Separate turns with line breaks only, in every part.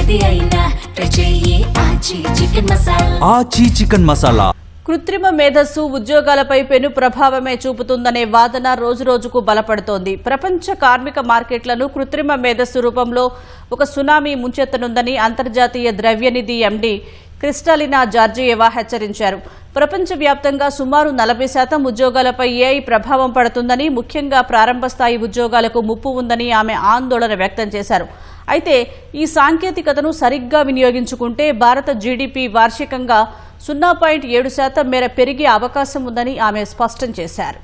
ఏది అయినా ట్రై చెయ్యి ఆచి చికెన్ మసాలా.
ఆచి చికెన్ మసాలా.
కృత్రిమ మేధస్సు ఉద్యోగాలపై పెను ప్రభావమే చూపుతుందనే వాదన రోజురోజుకు బలపడుతోంది. ప్రపంచ కార్మిక మార్కెట్లను కృత్రిమ మేధస్సు రూపంలో ఒక సునామీ ముంచెత్తనుందని అంతర్జాతీయ ద్రవ్యనిధి ఎండీ క్రిస్టాలినా జార్జియేవా హెచ్చరించారు. ప్రపంచవ్యాప్తంగా సుమారు 40% ఉద్యోగాలపై ఏఐ ప్రభావం పడుతుందని, ముఖ్యంగా ప్రారంభ స్థాయి ఉద్యోగాలకు ముప్పు ఉందని ఆమె ఆందోళన వ్యక్తం చేశారు. అయితే ఈ సాంకేతికతను సరిగ్గా వినియోగించుకుంటే భారత జీడీపీ వార్షికంగా 0.7% మేర పెరిగే అవకాశం ఉందని ఆమె స్పష్టం చేశారు.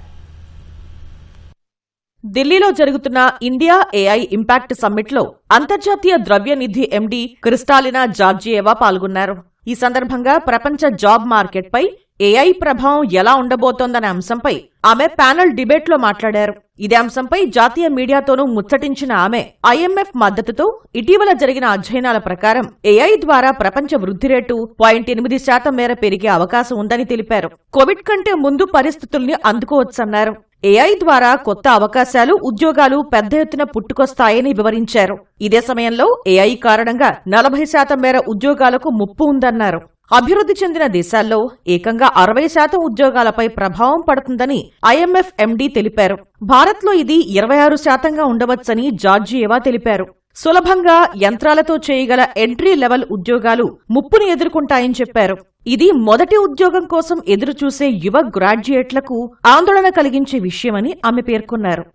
ఢిల్లీలో జరుగుతున్న ఇండియా ఏఐ ఇంపాక్ట్ సమ్మిట్లో అంతర్జాతీయ ద్రవ్యనిధి ఎండీ క్రిస్టాలినా జార్జియేవా పాల్గొన్నారు. ఈ సందర్భంగా ప్రపంచ జాబ్ మార్కెట్పై ఏఐ ప్రభావం ఎలా ఉండబోతోందనే అంశంపై ఆమె ప్యానెల్ డిబేట్లో మాట్లాడారు. ఇదే అంశంపై జాతీయ మీడియాతోనూ ముచ్చటించిన ఆమె ఐఎంఎఫ్ మద్దతుతో ఇటీవల జరిగిన అధ్యయనాల ప్రకారం ఏఐ ద్వారా ప్రపంచ వృద్ధి రేటు 0.8% మేర పెరిగే అవకాశం ఉందని తెలిపారు. కోవిడ్ కంటే ముందు పరిస్థితుల్ని అందుకోవచ్చన్నారు. ఏఐ ద్వారా కొత్త అవకాశాలు, ఉద్యోగాలు పెద్ద ఎత్తున పుట్టుకొస్తాయని వివరించారు. ఇదే సమయంలో ఏఐ కారణంగా 40% మేర ఉద్యోగాలకు ముప్పు ఉందన్నారు. అభివృద్ధి చెందిన దేశాల్లో ఏకంగా 60% ఉద్యోగాలపై ప్రభావం పడుతుందని ఐఎంఎఫ్ ఎండీ తెలిపారు. భారత్లో ఇది 26%గా ఉండవచ్చని జార్జియేవా తెలిపారు. సులభంగా యంత్రాలతో చేయగల ఎంట్రీ లెవెల్ ఉద్యోగాలు ముప్పుని ఎదుర్కొంటాయని చెప్పారు. ఇది మొదటి ఉద్యోగం కోసం ఎదురుచూసే యువ గ్రాడ్యుయేట్లకు ఆందోళన కలిగించే విషయమని ఆమె పేర్కొన్నారు.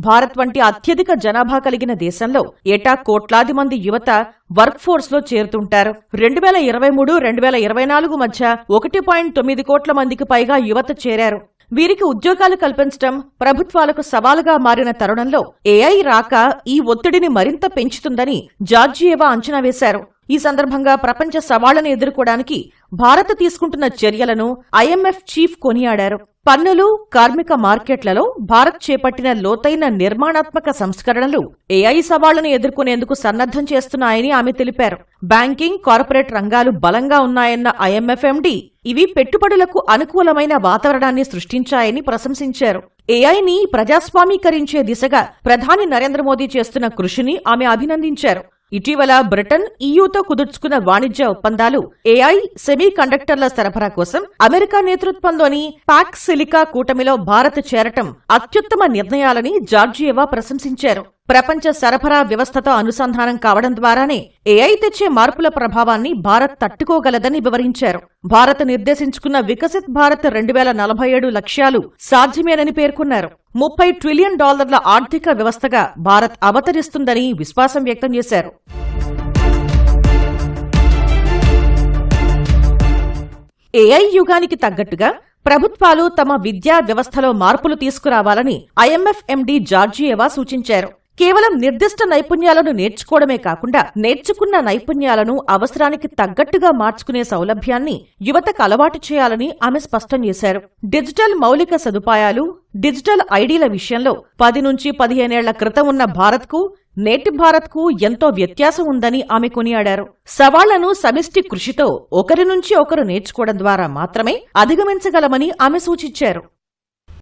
భారత్ వంటి అత్యధిక జనాభా కలిగిన దేశంలో ఏటా కోట్లాది మంది యువత వర్క్ ఫోర్స్ లో చేరుతుంటారు. 2023-2024 మధ్య 1.9 కోట్ల మందికి పైగా యువత చేరారు. వీరికి ఉద్యోగాలు కల్పించడం ప్రభుత్వాలకు సవాలుగా మారిన తరుణంలో ఏఐ రాక ఈ ఒత్తిడిని మరింత పెంచుతుందని జార్జియేవా అంచనా వేశారు. ఈ సందర్భంగా ప్రపంచ సవాళ్లను ఎదుర్కోవడానికి భారత్ తీసుకుంటున్న చర్యలను ఐఎంఎఫ్ చీఫ్ కొనియాడారు. పన్నులు, కార్మిక మార్కెట్లలో భారత్ చేపట్టిన లోతైన నిర్మాణాత్మక సంస్కరణలు ఏఐ సవాళ్లను ఎదుర్కొనేందుకు సన్నద్ధం చేస్తున్నాయని ఆమె తెలిపారు. బ్యాంకింగ్, కార్పొరేట్ రంగాలు బలంగా ఉన్నాయన్న ఐఎంఎఫ్ ఎండీ ఇవి పెట్టుబడులకు అనుకూలమైన వాతావరణాన్ని సృష్టించాయని ప్రశంసించారు. ఏఐని ప్రజాస్వామీకరించే దిశగా ప్రధాని నరేంద్ర మోదీ చేస్తున్న కృషిని ఆమె అభినందించారు. ఇటీవల బ్రిటన్, ఈయూతో కుదుర్చుకున్న వాణిజ్య ఒప్పందాలు ఏఐ, సెమీ కండక్టర్ల సరఫరా కోసం అమెరికా నేతృత్వంలోని పాక్ సిలికా కూటమిలో భారత్ చేరటం అత్యుత్తమ నిర్ణయాలని జార్జియేవా ప్రశంసించారు. ప్రపంచ సరఫరా వ్యవస్థతో అనుసంధానం కావడం ద్వారానే ఏఐ తెచ్చే మార్పుల ప్రభావాన్ని భారత్ తట్టుకోగలదని వివరించారు. భారత్ నిర్దేశించుకున్న వికసిత్ భారత్ 2047 లక్ష్యాలు సాధ్యమేనని పేర్కొన్నారు. $30 ట్రిలియన్ ఆర్థిక వ్యవస్థగా భారత్ అవతరిస్తుందని విశ్వాసం వ్యక్తం చేశారు. ఏఐ యుగానికి తగ్గట్టుగా ప్రభుత్వాలు తమ విద్యా వ్యవస్థలో మార్పులు తీసుకురావాలని ఐఎంఎఫ్ ఎండీ జార్జియేవా సూచించారు. కేవలం నిర్దిష్ట నైపుణ్యాలను నేర్చుకోవడమే కాకుండా నేర్చుకున్న నైపుణ్యాలను అవసరానికి తగ్గట్టుగా మార్చుకునే సౌలభ్యాన్ని యువతకు అలవాటు చేయాలని ఆమె స్పష్టం చేశారు. డిజిటల్ మౌలిక సదుపాయాలు, డిజిటల్ ఐడీల విషయంలో 10 నుంచి 15 ఏళ్ల క్రితం ఉన్న భారత్కు నేటి భారత్కు ఎంతో వ్యత్యాసం ఉందని ఆమె కొనియాడారు. సవాళ్లను సమిష్టి కృషితో ఒకరి నుంచి ఒకరు నేర్చుకోవడం ద్వారా మాత్రమే అధిగమించగలమని ఆమె సూచించారు.